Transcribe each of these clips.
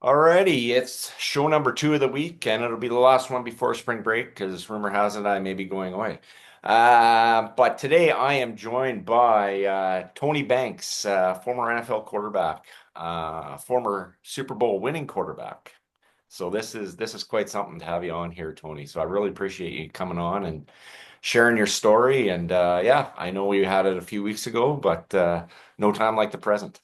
Alrighty, it's show number two of the week, and it'll be the last one before spring break because rumor has it I may be going away. But today I am joined by Tony Banks, former NFL quarterback, former Super Bowl winning quarterback. So this is quite something to have you on here, Tony. So I really appreciate you coming on and sharing your story. And yeah, I know we had it a few weeks ago, but no time like the present.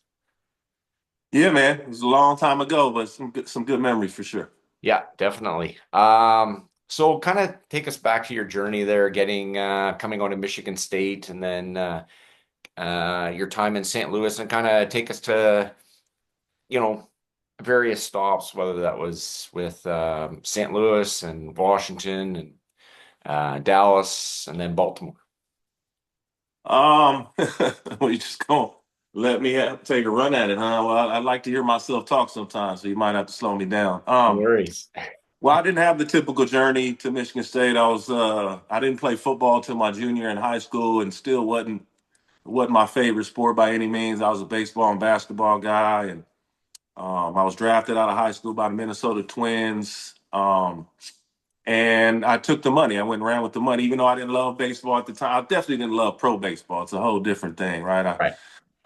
Yeah, man. It was a long time ago, but some good memories for sure. Yeah, definitely. So kind of take us back to your journey there, getting coming out of Michigan State and then your time in St. Louis and kind of take us to, you know, various stops, whether that was with St. Louis and Washington and Dallas and then Baltimore. Um, well, you just gonna let me take a run at it, huh? Well, I like to hear myself talk sometimes, so you might have to slow me down. No worries. Well, I didn't have the typical journey to Michigan State. I didn't play football till my junior in high school, and still wasn't my favorite sport by any means. I was a baseball and basketball guy, and I was drafted out of high school by the Minnesota Twins. And I took the money. I went and ran with the money, even though I didn't love baseball at the time. I definitely didn't love pro baseball. It's a whole different thing, right? I, Right.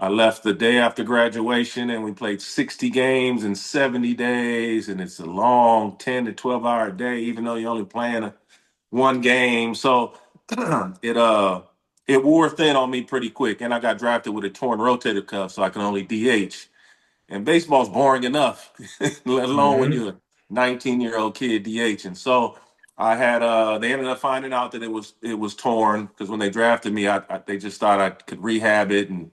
I left the day after graduation and we played 60 games in 70 days. And it's a long 10 to 12 hour day, even though you're only playing one game. So it it wore thin on me pretty quick. And I got drafted with a torn rotator cuff, so I can only DH. And baseball's boring enough, let alone when Hmm. you're a 19-year-old kid DH. And so I had they ended up finding out that it was torn because when they drafted me, they just thought I could rehab it and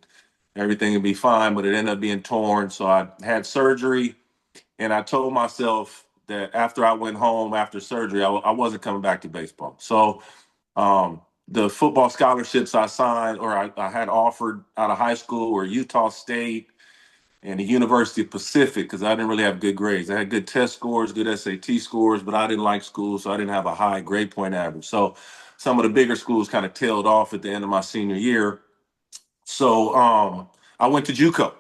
everything would be fine, but it ended up being torn. So I had surgery, and I told myself that after I went home after surgery, I wasn't coming back to baseball. So the football scholarships I signed or I had offered out of high school were Utah State and the University of Pacific because I didn't really have good grades. I had good test scores, good SAT scores, but I didn't like school, so I didn't have a high grade point average. So some of the bigger schools kind of tailed off at the end of my senior year. So I went to JUCO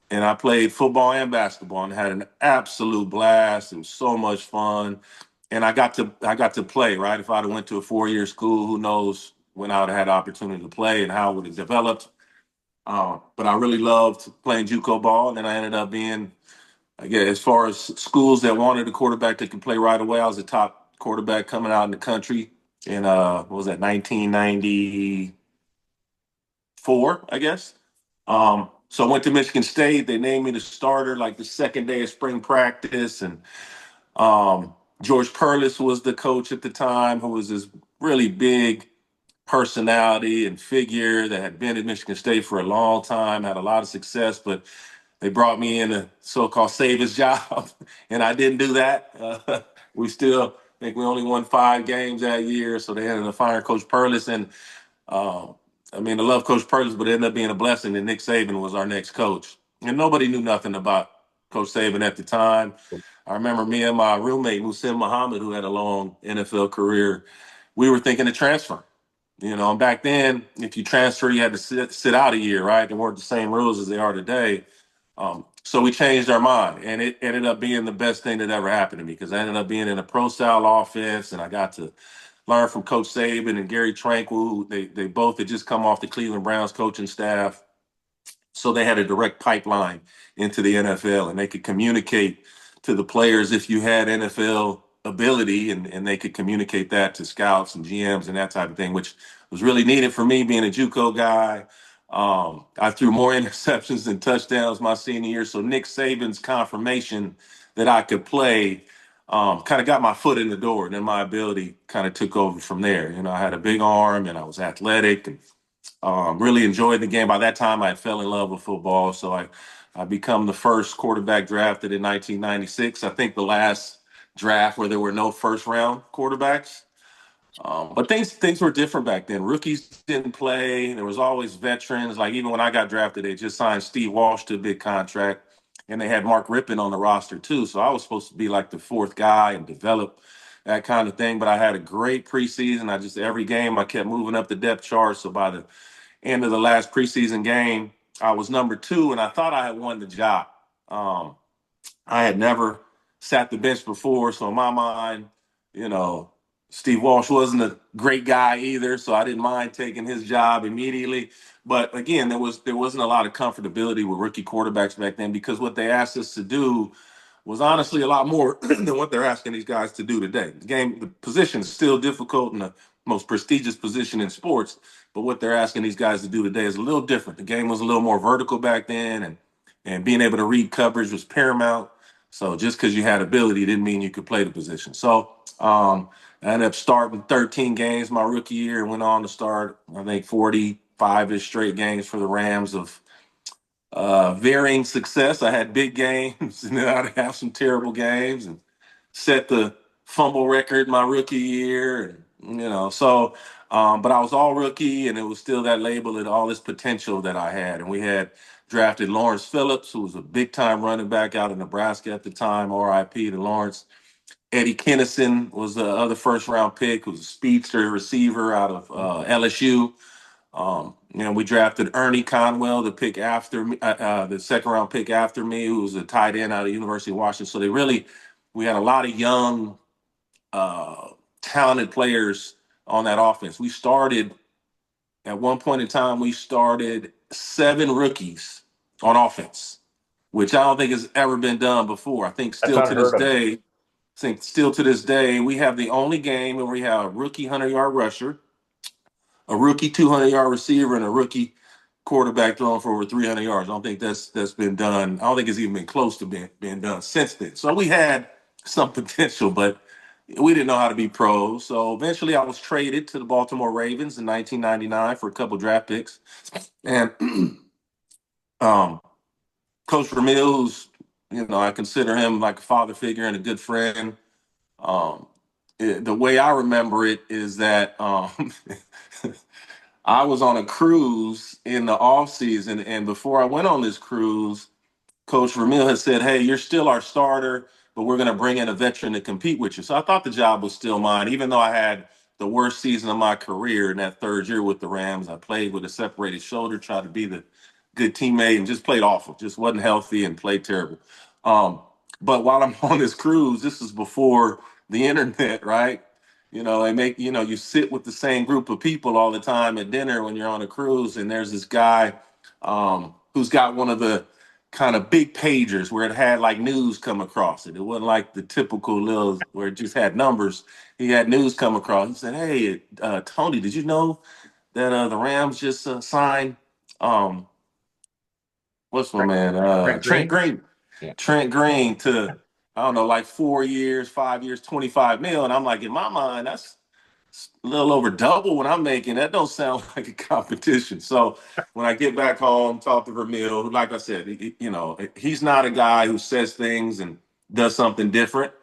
and I played football and basketball and had an absolute blast. It was so much fun, and I got to play. Right, if I'd have went to a 4 year school, who knows when I would have had the opportunity to play and how it would have developed. But I really loved playing JUCO ball, and then I ended up being, I guess, as far as schools that wanted a quarterback that could play right away, I was the top quarterback coming out in the country in what was that, 1994, I guess. So I went to Michigan State. They named me the starter like the second day of spring practice, and George Perlis was the coach at the time, who was this really big personality and figure that had been at Michigan State for a long time, had a lot of success, but they brought me in a so-called save his job, and I didn't do that. We still I think we only won 5 games that year, so they ended up firing Coach Perlis. And uh, I mean, I love Coach Perlis, but it ended up being a blessing that Nick Saban was our next coach, and nobody knew nothing about Coach Saban at the time. I remember me and my roommate Musim Muhammad, who had a long NFL career. We were thinking of transfer. And back then, if you transfer, you had to sit out a year, right? There weren't the same rules as they are today. So we changed our mind, and it ended up being the best thing that ever happened to me because I ended up being in a pro style offense, and I got to learn from Coach Saban and Gary Tranquil. Who they both had just come off the Cleveland Browns coaching staff, so they had a direct pipeline into the NFL, and they could communicate to the players if you had NFL ability, and they could communicate that to scouts and GMs and that type of thing, which was really needed for me being a JUCO guy. I threw more interceptions than touchdowns my senior year, so Nick Saban's confirmation that I could play kind of got my foot in the door, and then my ability kind of took over from there. I had a big arm and I was athletic and really enjoyed the game. By that time, I fell in love with football, so I become the first quarterback drafted in 1996. I think the last draft where there were no first round quarterbacks. But things were different back then. Rookies didn't play. There was always veterans. Like even when I got drafted, they just signed Steve Walsh to a big contract, and they had Mark Rippon on the roster too. So I was supposed to be like the fourth guy and develop that kind of thing. But I had a great preseason. I just every game I kept moving up the depth chart. So by the end of the last preseason game, I was number two, and I thought I had won the job. Um, I had never sat the bench before, so in my mind, you know, Steve Walsh wasn't a great guy either, so I didn't mind taking his job immediately. But again, there wasn't a lot of comfortability with rookie quarterbacks back then because what they asked us to do was honestly a lot more than what they're asking these guys to do today. The position is still difficult and the most prestigious position in sports, but what they're asking these guys to do today is a little different. The game was a little more vertical back then, and being able to read coverage was paramount. So just because you had ability didn't mean you could play the position. So I ended up starting 13 games my rookie year and went on to start, I think, 45-ish straight games for the Rams of varying success. I had big games, and then I'd have some terrible games, and set the fumble record my rookie year, and so. But I was all rookie, and it was still that label and all this potential that I had. And we had drafted Lawrence Phillips, who was a big time running back out of Nebraska at the time. R.I.P. to Lawrence. Eddie Kennison was the other first round pick, who was a speedster receiver out of LSU. We drafted Ernie Conwell, the pick after me, the second round pick after me, who was a tight end out of University of Washington. So we had a lot of young, uh, talented players on that offense. We started at one point in time. We started 7 rookies on offense, which I don't think has ever been done before. That's unheard of. Still to this day, we have the only game where we have a rookie 100-yard rusher, a rookie 200-yard receiver, and a rookie quarterback throwing for over 300 yards. I don't think that's been done. I don't think it's even been close to being done since then. So we had some potential, but we didn't know how to be pros. So eventually, I was traded to the Baltimore Ravens in 1999 for a couple draft picks, and um, Coach Vermeil, who's I consider him like a father figure and a good friend. Um, the way I remember it is that I was on a cruise in the off season, and before I went on this cruise, Coach Vermeil had said, "Hey, you're still our starter, but we're going to bring in a veteran to compete with you." So I thought the job was still mine, even though I had the worst season of my career in that third year with the Rams. I played with a separated shoulder, tried to be the good teammate, and just played awful. Just wasn't healthy and played terrible. Um, but while I'm on this cruise, this is before the internet, right? They make you sit with the same group of people all the time at dinner when you're on a cruise, and there's this guy who's got one of the kind of big pagers where it had like news come across it. It wasn't like the typical little where it just had numbers. He had news come across. He said, "Hey, Tony, did you know that the Rams just signed um, what's my man Trent Trent Green? Green, Yeah. Trent Green to I don't know like 4 years, 5 years, 25 mil?" And I'm like, in my mind, that's a little over double what I'm making. That don't sound like a competition. So when I get back home, talk to Vermeil, like I said, he's not a guy who says things and does something different.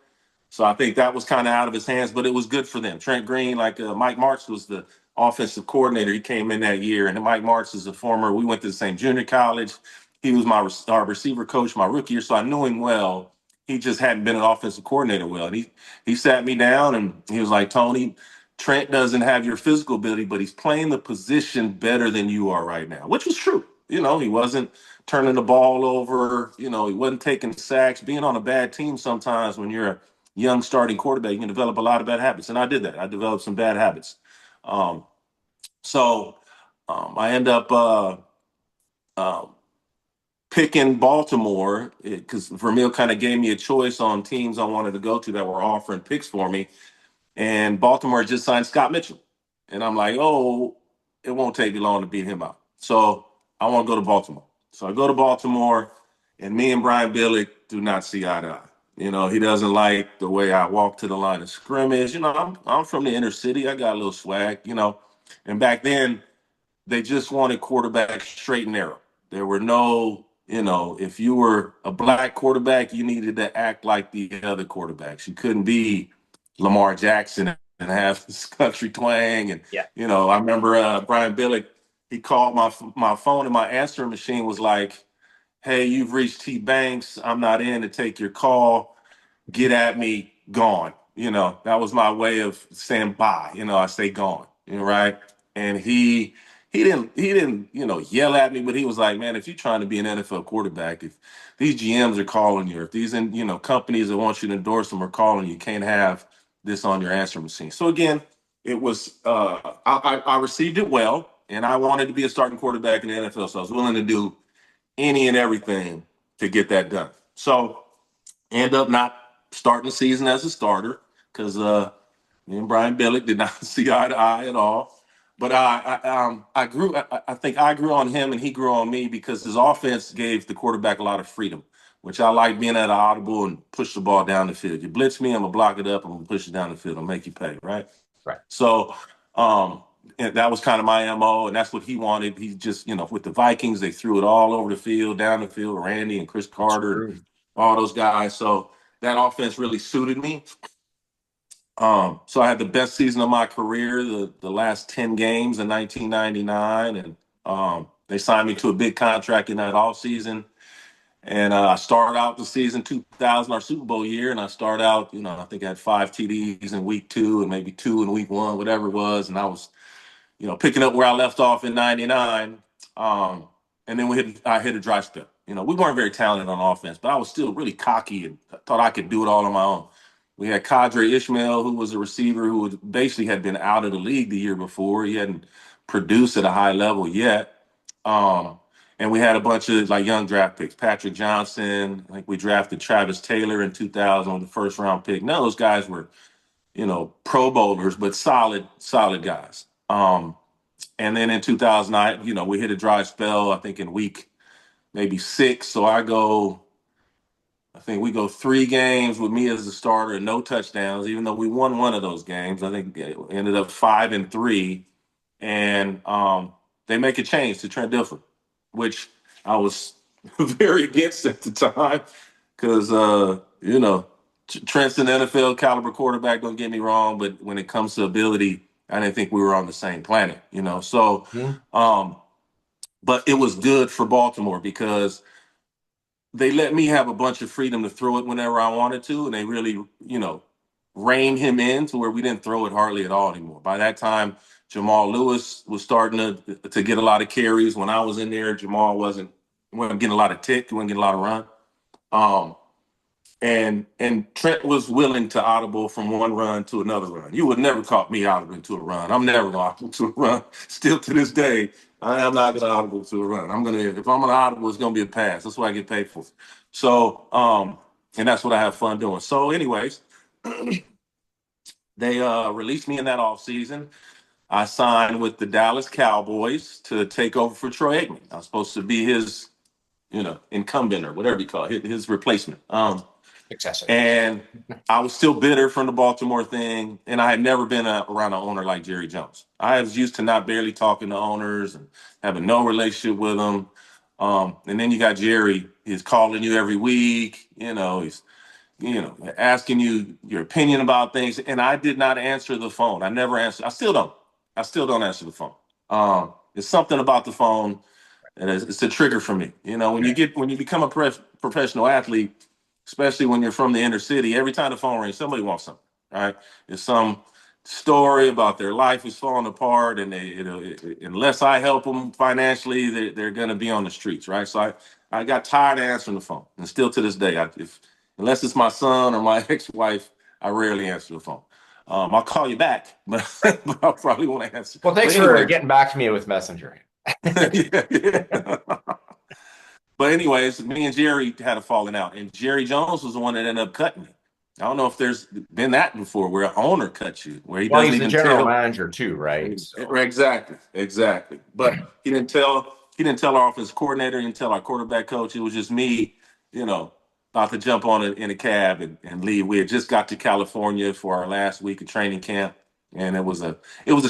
So I think that was kind of out of his hands, but it was good for them. Trent Green, like Mike Martz was the offensive coordinator. He came in that year, and Mike Martz is a former. We went to the same junior college. He was our receiver coach my rookie year, so I knew him well. He just hadn't been an offensive coordinator well. And he sat me down and he was like, "Tony, Trent doesn't have your physical ability, but he's playing the position better than you are right now," which was true. He wasn't turning the ball over. He wasn't taking sacks. Being on a bad team sometimes when you're a young starting quarterback, you can develop a lot of bad habits. And I did that. I developed some bad habits. Um, so I end up uh, picking Baltimore because Vermeil kind of gave me a choice on teams I wanted to go to that were offering picks for me. And Baltimore just signed Scott Mitchell. And I'm like, oh, it won't take me long to beat him out. So I want to go to Baltimore. So I go to Baltimore, and me and Brian Billick do not see eye to eye. He doesn't like the way I walk to the line of scrimmage. I'm from the inner city. I got a little swag. And back then, they just wanted quarterbacks straight and narrow. There were no, if you were a black quarterback, you needed to act like the other quarterbacks. You couldn't be Lamar Jackson and have this country twang. And, Yeah. I remember Brian Billick, he called my phone, and my answering machine was like, "Hey, you've reached T Banks. I'm not in to take your call. Get at me, gone." That was my way of saying bye. I say gone, right? And he he didn't yell at me, but he was like, man, if you're trying to be an NFL quarterback, if these GMs are calling you, if these companies that want you to endorse them are calling you, you can't have this on your answer machine. So again, it was I received it well, and I wanted to be a starting quarterback in the NFL, so I was willing to do any and everything to get that done. So end up not starting the season as a starter because me and Brian Billick did not see eye to eye at all. But I grew. I think I grew on him, and he grew on me because his offense gave the quarterback a lot of freedom, which I like being at an audible and push the ball down the field. You blitz me, I'm gonna block it up. I'm gonna push it down the field. I'll make you pay, right? Right. So and that was kind of my MO, and that's what he wanted. He just, with the Vikings, they threw it all over the field, down the field, Randy and Chris It's Carter and true. all those guys. So that offense really suited me. So I had the best season of my career, the last 10 games in 1999, and they signed me to a big contract in that off season. And I started out the season 2000, our Super Bowl year, and I started out, I think I had 5 TDs in week 2 and maybe 2 in week 1, whatever it was, and I was picking up where I left off in '99. Um, and then I hit a dry spell. We weren't very talented on offense, but I was still really cocky and thought I could do it all on my own. We had Kadre Ishmael, who was a receiver who basically had been out of the league the year before. He hadn't produced at a high level yet. Um, and we had a bunch of like young draft picks. Patrick Johnson, like we drafted Travis Taylor in 2000 on the first round pick. None of those guys were, Pro Bowlers, but solid guys. And then in 2009, we hit a dry spell, I think in week maybe 6. So I think we go 3 games with me as the starter and no touchdowns, even though we won one of those games. I think it ended up 5-3. And they make a change to Trent Dilfer, which I was very against at the time because, Trent's an NFL caliber quarterback, don't get me wrong, but when it comes to ability, I didn't think we were on the same planet. So, Mhm. um, but it was good for Baltimore because they let me have a bunch of freedom to throw it whenever I wanted to, and they really, reined him in to where we didn't throw it hardly at all anymore. By that time, Jamal Lewis was starting to get a lot of carries. When I was in there, Jamal wasn't getting a lot of tick, he wasn't getting a lot of run. Um, and Trent was willing to audible from one run to another run. You would never caught me audible to a run. I'm never audible to a run. Still to this day, I am not gonna audible to a run. If I'm gonna audible, it's gonna be a pass. That's what I get paid for. So and that's what I have fun doing. So, anyways, they released me in that off season. I signed with the Dallas Cowboys to take over for Troy Aikman. I was supposed to be his, incumbent or whatever you call it, his replacement. Successor. And I was still bitter from the Baltimore thing, and I had never been around an owner like Jerry Jones. I was used to not barely talking to owners and having no relationship with them. And then you got Jerry. He's calling you every week. He's asking you your opinion about things. And I did not answer the phone. I never answer. I still don't. I still don't answer the phone. It's something about the phone, and it's a trigger for me. When you become a professional athlete, especially when you're from the inner city, every time the phone rings, somebody wants something. Right? It's some story about their life is falling apart, and unless I help them financially, they're going to be on the streets. Right? So I got tired of answering the phone, and still to this day, unless it's my son or my ex-wife, I rarely answer the phone. I'll call you back, but, but I probably won't answer. Well, But thanks for anyway, getting back to me with Messenger. yeah. But anyways, me and Jerry had a falling out, and Jerry Jones was the one that ended up cutting me. I don't know if there's been that before, where an owner cuts you, where he Well, doesn't he's the even general tell. manager too, right? So, Exactly. But he didn't tell. He didn't tell our offense coordinator. He didn't tell our quarterback coach. It was just me, about to jump on it in a cab and leave. We had just got to California for our last week of training camp, and it was a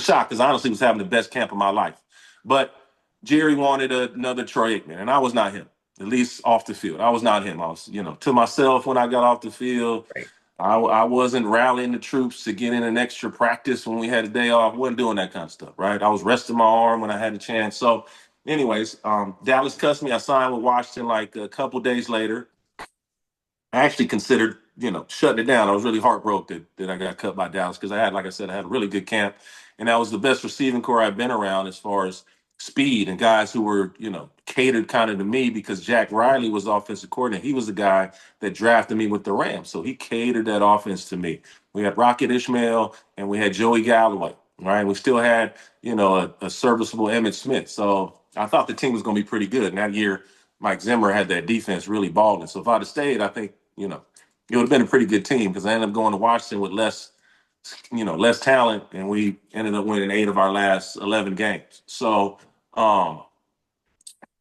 shock because honestly, I was having the best camp of my life. But Jerry wanted another Troy Aikman, and I was not him. At least off the field, I was not him. I was, to myself when I got off the field. right. I wasn't rallying the troops to get in an extra practice when we had a day off. I wasn't doing that kind of stuff, right? I was resting my arm when I had a chance. So, anyways, Dallas cussed me. I signed with Washington like a couple days later. I actually considered, shutting it down. I was really heartbroken that I got cut by Dallas because like I said, I had a really good camp, and that was the best receiving core I've been around as far as speed and guys who were, catered kind of to me because Jack Riley was offensive coordinator. He was the guy that drafted me with the Rams. So he catered that offense to me. We had Rocket Ishmael and we had Joey Galloway, right? We still had, a serviceable Emmitt Smith. So I thought the team was going to be pretty good. And that year, Mike Zimmer had that defense really balling. So if I'd have stayed, I think, it would have been a pretty good team because I ended up going to Washington with less talent, and we ended up winning 8 of our last 11 games. So um,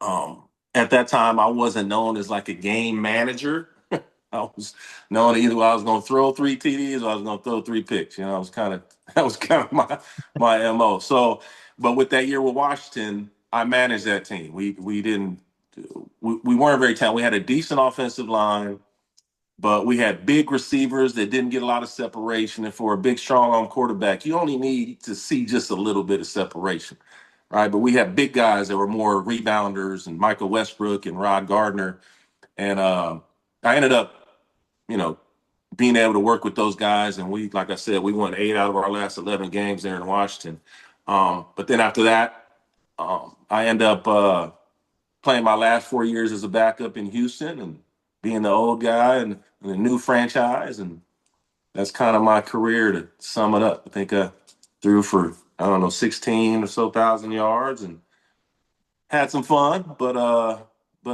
um, at that time, I wasn't known as like a game manager. I was known either I was going to throw 3 TDs or I was going to throw 3 picks. I was kind of that was kind of my mo. So, but with that year with Washington, I managed that team. We didn't we weren't very talented. We had a decent offensive line, but we had big receivers that didn't get a lot of separation. And for a big, strong arm quarterback, you only need to see just a little bit of separation, right? But we had big guys that were more rebounders, and Michael Westbrook and Rod Gardner. And I ended up, you know, being able to work with those guys. And we, like I said, we won 8 out of our last 11 games there in Washington. But then after that, I ended up playing my last 4 years as a backup in Houston and being the old guy and the new franchise. And that's kind of my career to sum it up. I think I threw for, I don't know, 16 or so thousand yards and had some fun. But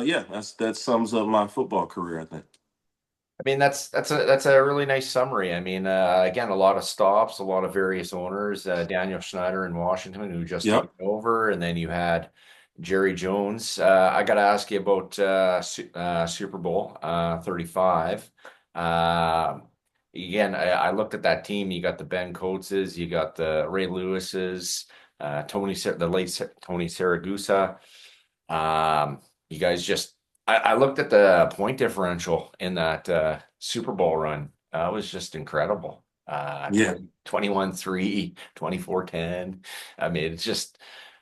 yeah, that sums up my football career, I think. I mean, that's a really nice summary. I mean, again, a lot of stops, a lot of various owners. Daniel Schneider in Washington, who just took Yep. over, and then you had Jerry Jones. I got to ask you about Super Bowl 35. Again, I looked at that team. You got the Ben Coateses, you got the Ray Lewises, the late Tony Saragusa. You guys just I looked at the point differential in that Super Bowl run. It was just incredible. Yeah. 21-3, 24-10. I mean, it's just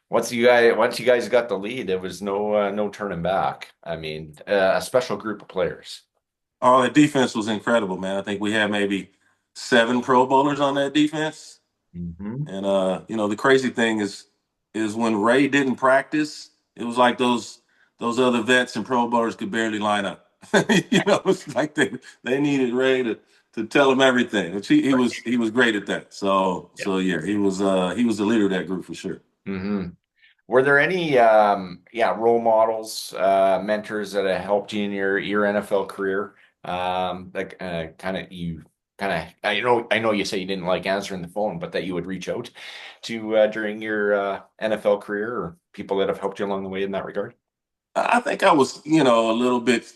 once you guys got the lead, there was no turning back. I mean, a special group of players. Oh, the defense was incredible, man. I think we had maybe 7 Pro Bowlers on that defense. Hmm. And the crazy thing is when Ray didn't practice, it was like those other vets and Pro Bowlers could barely line up. It's like they needed Ray to tell them everything. Which he was great at that. So yeah, he was the leader of that group for sure. Hmm. Were there any role models, mentors that have helped you in your NFL career? Like I know you say you didn't like answering the phone, but that you would reach out to during your NFL career, or people that have helped you along the way in that regard? I think I was, a little bit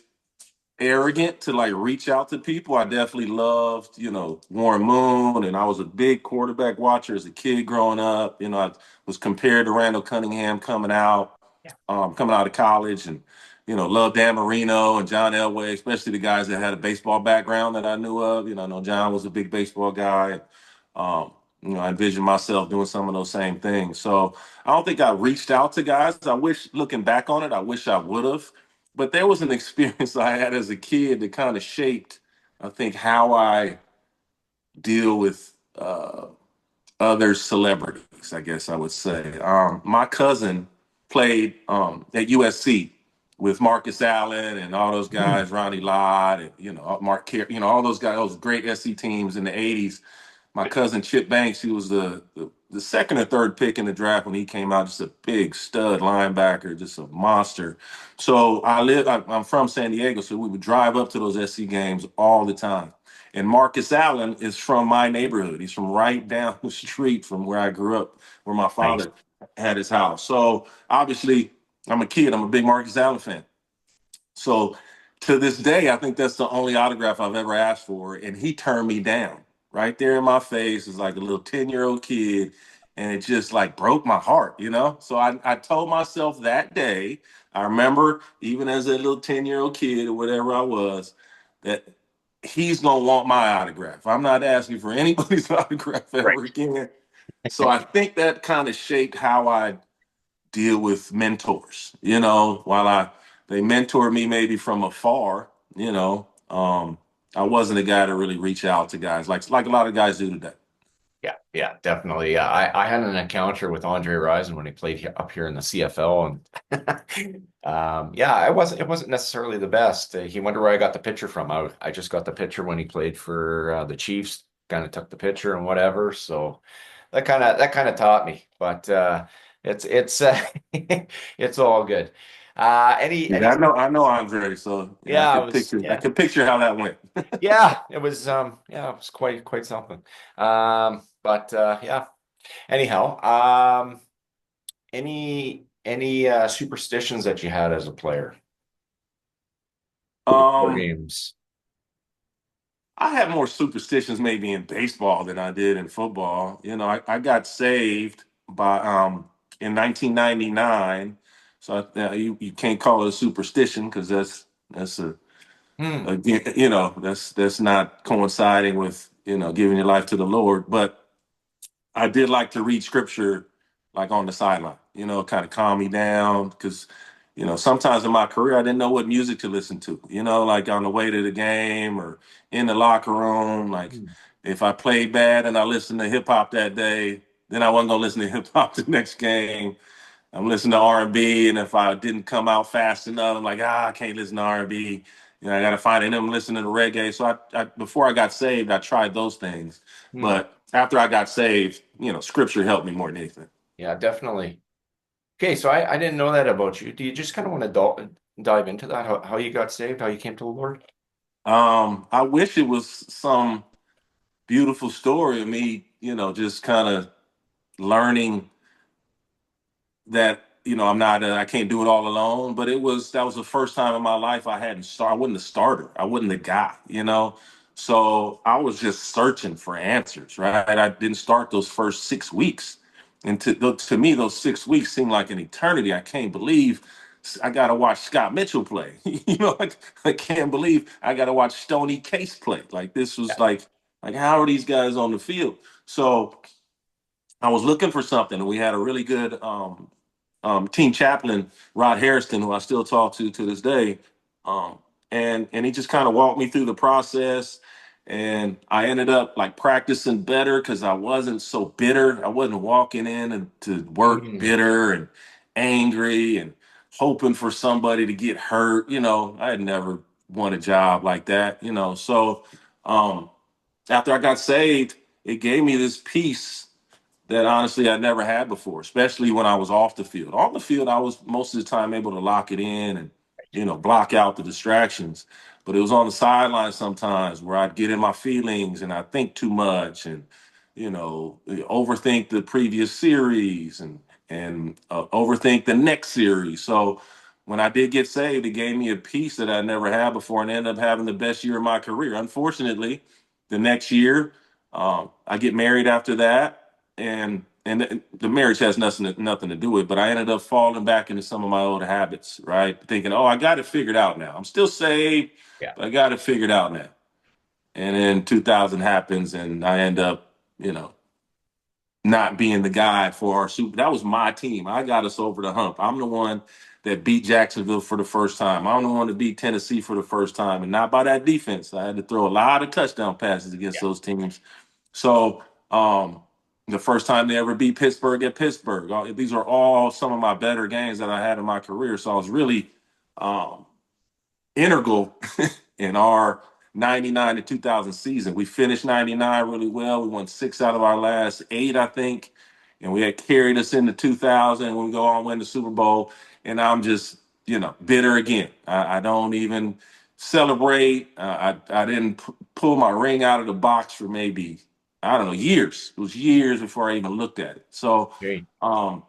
arrogant to like reach out to people. I definitely loved, Warren Moon, and I was a big quarterback watcher as a kid growing up. I was compared to Randall Cunningham coming out of college, and loved Dan Marino and John Elway, especially the guys that had a baseball background that I knew of. I know John was a big baseball guy. I envisioned myself doing some of those same things. So I don't think I reached out to guys. I wish, looking back on it, I wish I would have. But there was an experience I had as a kid that kind of shaped, I think, how I deal with other celebrities, I guess I would say. My cousin played at USC with Marcus Allen and all those Mhm. guys, Ronnie Lott, and all those guys, those great SC teams in the '80s. My cousin Chip Banks, he was the second or third pick in the draft when he came out, just a big stud linebacker, just a monster. So I'm from San Diego, so we would drive up to those SC games all the time. And Marcus Allen is from my neighborhood. He's from right down the street from where I grew up, where my Nice. father had his house. So obviously, I'm a kid. I'm a big Marcus Allen fan. So to this day, I think that's the only autograph I've ever asked for. And he turned me down right there in my face as like a little 10-year-old kid. And it just like broke my heart. So I told myself that day, I remember even as a little 10-year-old kid or whatever I was, that he's gonna want my autograph. I'm not asking for anybody's autograph Right. ever again. So I think that kind of shaped how I deal with mentors. While they mentored me maybe from afar, I wasn't a guy to really reach out to guys like a lot of guys do today. Yeah, yeah, definitely. Yeah, I had an encounter with Andre Rison when he played up here in the CFL, and yeah, it wasn't necessarily the best. He wondered where I got the picture from. I just got the picture when he played for the Chiefs. Kind of took the picture and whatever. So that kind of taught me. But it's it's all good. Any Yeah, I know Andre, so yeah, yeah, it was I yeah. could picture how that went. Yeah, it was quite something. But yeah. Anyhow, any superstitions that you had as a player before Um, games? I had more superstitions maybe in baseball than I did in football. You know, I got saved by in 1999, so you can't call it a superstition because that's a Hmm. again, you know, that's not coinciding with, you know, giving your life to the Lord. But I did like to read scripture like on the sideline, you know, kind of calm me down because, you know, sometimes in my career I didn't know what music to listen to, you know, like on the way to the game or in the locker room. Like Hmm. if I played bad and I listened to hip hop that day, then I wasn't gonna listen to hip hop the next game. I'm listening to R&B, and if I didn't come out fast enough, I'm like, I can't listen to R&B. You know, I got to find it. And I'm listening to reggae. So I before I got saved, I tried those things, Hmm. but after I got saved, you know, scripture helped me more than anything. Yeah, definitely. Okay, so I didn't know that about you. Do you just kind of want to dive into that? How you got saved? How you came to the Lord? I wish it was some beautiful story of me, you know, just kind of learning that, you know, I'm not I can't do it all alone. But that was the first time in my life I wasn't the starter. I wasn't the guy, you know. So I was just searching for answers, right? I didn't start those first 6 weeks. And to me, those 6 weeks seemed like an eternity. I can't believe I got to watch Scott Mitchell play. You know, I can't believe I got to watch Stoney Case play. Like this was like how are these guys on the field? So I was looking for something, and we had a really good team chaplain, Rod Harrison, who I still talk to this day. Um, and he just kind of walked me through the process, and I ended up like practicing better because I wasn't so bitter. I wasn't walking in and to work Hmm. bitter and angry and hoping for somebody to get hurt. You know, I had never won a job like that. You know, so um, after I got saved, it gave me this peace that honestly I never had before, especially when I was off the field. On the field, I was most of the time able to lock it in and, you know, block out the distractions. But it was on the sideline sometimes where I'd get in my feelings and I think too much and, you know, overthink the previous series and overthink the next series. So when I did get saved, it gave me a peace that I never had before and ended up having the best year of my career. Unfortunately, the next year, I get married after that, and the marriage has nothing to do with it. But I ended up falling back into some of my old habits, right? Thinking, oh, I got it figured out now. I'm still saved, Yeah. but I got it figured out now. And then 2000 happens, and I end up, you know, not being the guy for our super. That was my team. I got us over the hump. I'm the one that beat Jacksonville for the first time. I'm the one that beat Tennessee for the first time, and not by that defense. I had to throw a lot of touchdown passes against Yeah. those teams. So the first time they ever beat Pittsburgh at Pittsburgh. These are all some of my better games that I had in my career. So I was really um, integral in our 99 to 2000 season. We finished 99 really well. We won 6 out of our last 8, I think. And we had carried us into 2000 when we go on and win the Super Bowl. And I'm just, you know, bitter again. I don't even celebrate. I didn't pull my ring out of the box for maybe, I don't know, years. It was years before I even looked at it. So Great. um,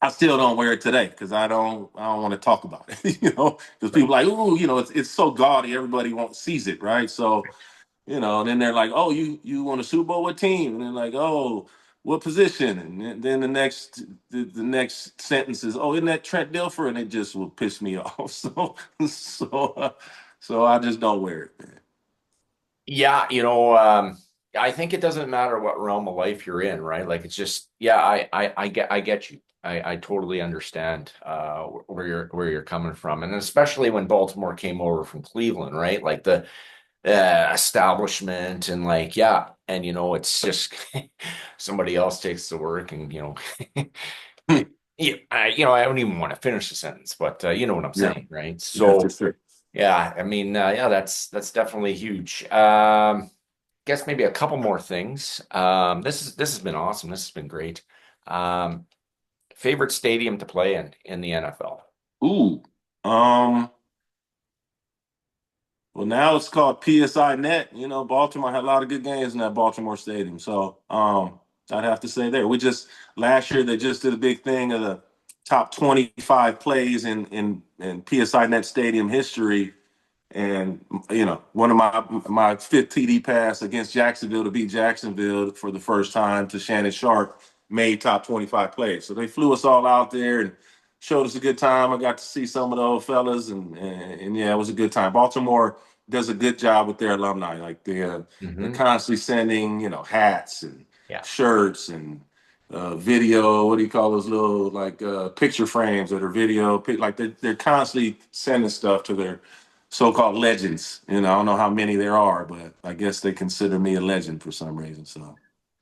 I still don't wear it today because I don't want to talk about it, you know, because Right. people are like, oh, you know, it's so gaudy, everybody won't sees it, right? So, you know, and then they're like, oh, you won a Super Bowl, what team? And they're like, oh, what position? And then the next sentence is, oh, isn't that Trent Dilfer? And it just will piss me off. So so I just don't wear it, man. Yeah, I think it doesn't matter what realm of life you're in, right? Like it's just, yeah, I get you. I totally understand where you're coming from, and especially when Baltimore came over from Cleveland, right? Like the establishment and like, yeah. and it's just somebody else takes the work, and Hmm. yeah, I don't even want to finish the sentence, but you know what I'm Yeah, saying, right? yeah, for So sure. yeah, I mean, yeah, that's definitely huge. Guess maybe a couple more things. This has been awesome. This has been great. Um, Favorite stadium to play in the NFL? Ooh. Um, well, now it's called PSI Net. You know, Baltimore had a lot of good games in that Baltimore Stadium. So I'd have to say there. We just last year they just did a big thing of the top 25 plays in PSI Net Stadium history. And one of my fifth TD pass against Jacksonville to beat Jacksonville for the first time to Shannon Sharp made top 25 plays. So they flew us all out there and showed us a good time. I got to see some of the old fellas, and yeah, it was a good time. Baltimore does a good job with their alumni. Like they're Hmm. constantly sending hats and Yeah. shirts and video. What do you call those little like picture frames that are video? Like they're constantly sending stuff to their so-called legends. I don't know how many there are, but I guess they consider me a legend for some reason. So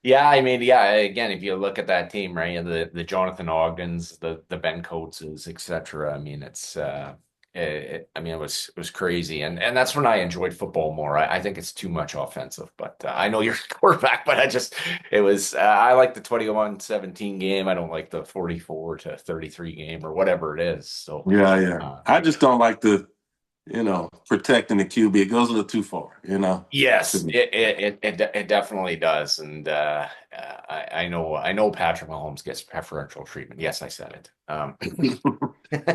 Yeah, I mean, yeah, again, if you look at that team, right, the Jonathan Ogdens, the Ben Coateses, et cetera, I mean, I mean, it was crazy, and that's when I enjoyed football more. I think it's too much offensive, but I know you're a quarterback, but I like the 21-17 game. I don't like the 44-33 game or whatever it is. So, yeah, yeah. I yeah. just don't like the protecting the QB. It goes a little too far. To Yes, me. it definitely does, and I know Patrick Mahomes gets preferential treatment. Yes, I said it.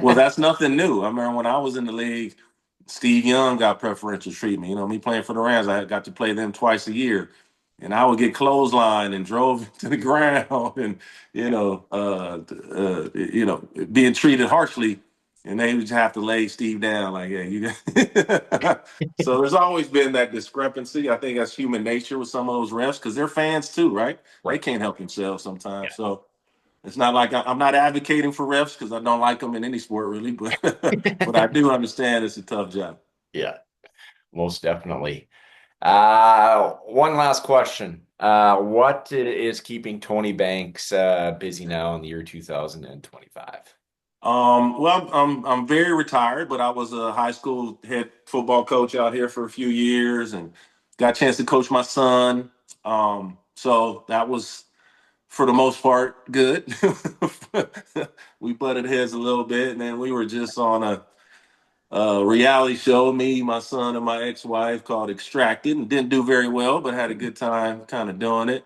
Well, that's nothing new. I remember when I was in the league, Steve Young got preferential treatment. Me playing for the Rams, I got to play them twice a year, and I would get clotheslined and drove to the ground, and being treated harshly, and they would have to lay Steve down like, yeah, you. So there's always been that discrepancy. I think that's human nature with some of those refs because they're fans too, right? They Right. can't help themselves sometimes. Yeah. So it's not like I'm not advocating for refs because I don't like them in any sport really, but but I do understand it's a tough job. Yeah, most definitely. One last question. What is keeping Tony Banks busy now in the year 2025? Well, I'm very retired, but I was a high school head football coach out here for a few years, and got a chance to coach my son. So that was for the most part good. We butted heads a little bit, and then we were just on a reality show, me, my son, and my ex-wife called Extracted, and didn't do very well, but had a good time kind of doing it.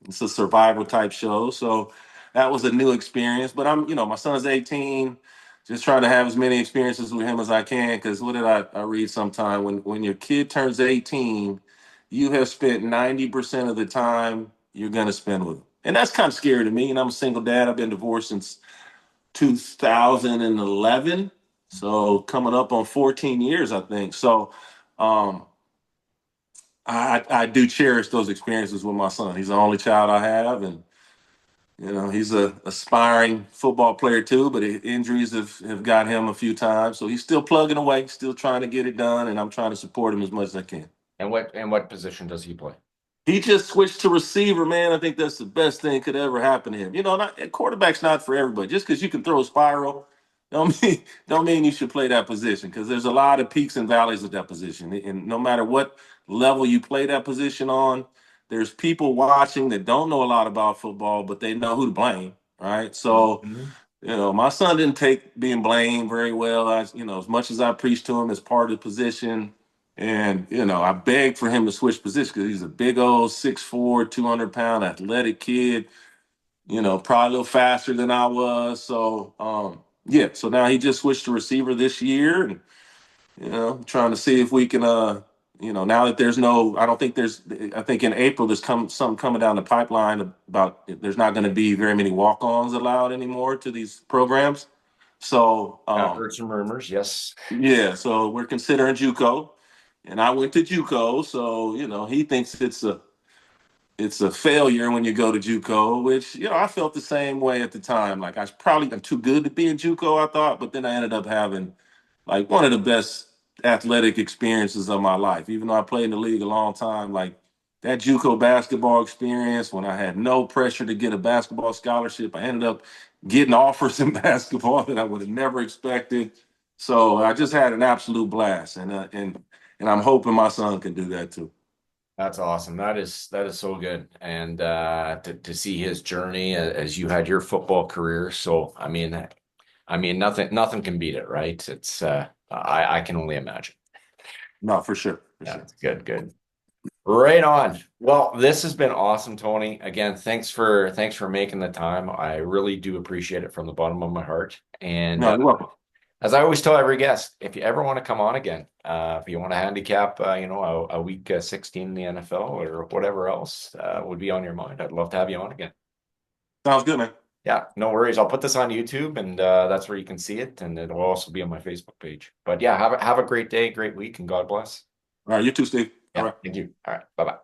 It's a survival type show, so that was a new experience. But my son's 18, just trying to have as many experiences with him as I can. Because what did I read sometime? When your kid turns 18, you have spent 90% of the time you're gonna spend with them, and that's kind of scary to me. And I'm a single dad. I've been divorced since 2011. So coming up on 14 years, I think. So um, I do cherish those experiences with my son. He's the only child I have, and he's a aspiring football player too. But injuries have got him a few times, so he's still plugging away, still trying to get it done, and I'm trying to support him as much as I can. And what position does he play? He just switched to receiver, man. I think that's the best thing could ever happen to him. Quarterback's not for everybody. Just because you can throw a spiral, don't mean you should play that position. Because there's a lot of peaks and valleys at that position, and no matter what level you play that position on, there's people watching that don't know a lot about football, but they know who to blame, right? So, Mhm. my son didn't take being blamed very well. As much as I preached to him as part of the position, and I begged for him to switch positions because he's a big old 6'4", 200-pound athletic kid. Probably a little faster than I was. So yeah. So now he just switched to receiver this year, and trying to see if we can. Now that there's no, I don't think there's. I think in April there's something coming down the pipeline about there's not going to be very many walk-ons allowed anymore to these programs. So I've heard some rumors. Yes. yeah, so we're considering JUCO, and I went to JUCO, so he thinks it's a failure when you go to JUCO, which I felt the same way at the time. Like I'm too good to be in JUCO, I thought, but then I ended up having like one of the best athletic experiences of my life. Even though I played in the league a long time, like that JUCO basketball experience when I had no pressure to get a basketball scholarship. I ended up getting offers in basketball that I would have never expected. So I just had an absolute blast, and I'm hoping my son can do that too. That's awesome. That is so good. And to see his journey as you had your football career. So I mean nothing can beat it, right? It's I can only imagine. No, for sure, for Yeah, sure. it's good, good. Right on. Well, this has been awesome, Tony. Again, thanks for making the time. I really do appreciate it from the bottom of my heart. And No, you're welcome. as I always tell every guest, if you ever want to come on again, if you want to handicap, a week 16 in the NFL or whatever else would be on your mind, I'd love to have you on again. Sounds good, man. Yeah, no worries. I'll put this on YouTube, and that's where you can see it, and it will also be on my Facebook page. But yeah, have a great day, great week, and God bless. All right, you too, Steve. All Yeah, right. thank you. All right, bye bye.